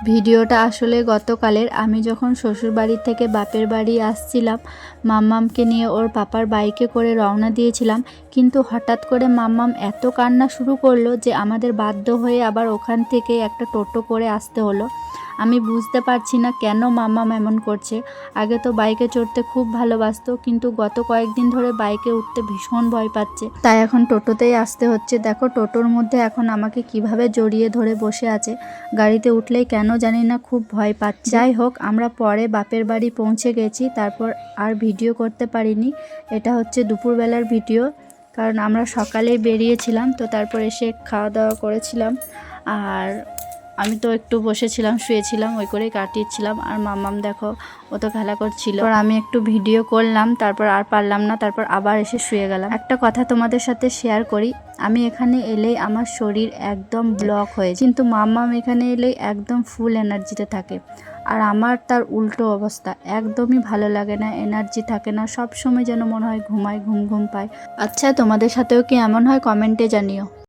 ভিডিওটা আসলে গতকালের। আমি যখন শ্বশুর বাড়ি থেকে বাপের বাড়ি আসছিলাম, মাম্মামকে নিয়ে ওর পাপার বাইকে করে রওনা দিয়েছিলাম, কিন্তু হঠাৎ করে মাম্মাম এত কান্না শুরু করলো যে আমাদের বাধ্য হয়ে আবার ওখান থেকে একটা টোটো করে আসতে হলো। আমি বুঝতে পারছি না কেন মাম্মাম এমন করছে। আগে তো বাইকে চড়তে খুব ভালোবাসতো, কিন্তু গত কয়েকদিন ধরে বাইকে উঠতে ভীষণ ভয় পাচ্ছে, তাই এখন টোটোতেই আসতে হচ্ছে। দেখো টোটোর মধ্যে এখন আমাকে কিভাবে জড়িয়ে ধরে বসে আছে। গাড়িতে উঠলেই কেন জানি না খুব ভয় পাচ্ছে। যাই হোক, আমরা পরে বাপের বাড়ি পৌঁছে গেছি, তারপর আর ভিডিও করতে পারিনি। এটা হচ্ছে দুপুরবেলার ভিডিও, কারণ আমরা সকালেই বেরিয়েছিলাম, তো তারপর এসে খাওয়া দাওয়া করেছিলাম। আর আমি তো একটু বসেছিলাম, শুয়েছিলাম, ওই করেই কাটিয়েছিলাম। আর মাম্মাম দেখো, ও তো খেলা করছিল। আর আমি একটু ভিডিও করলাম, তারপর আর পারলাম না, তারপর আবার এসে শুয়ে গেলাম। একটা কথা তোমাদের সাথে শেয়ার করি, আমি এখানে এলেই আমার শরীর একদম ব্লক হয়ে যায়, কিন্তু মাম্মাম এখানে এলেই একদম ফুল এনার্জিতে থাকে। আর আমার তার উল্টো অবস্থা, একদমই ভালো লাগে না, এনার্জি থাকে না, সব সময় যেন মনে হয় ঘুমায়, ঘুম ঘুম পায়। আচ্ছা, তোমাদের সাথেও কি এমন হয়? কমেন্টে জানিও।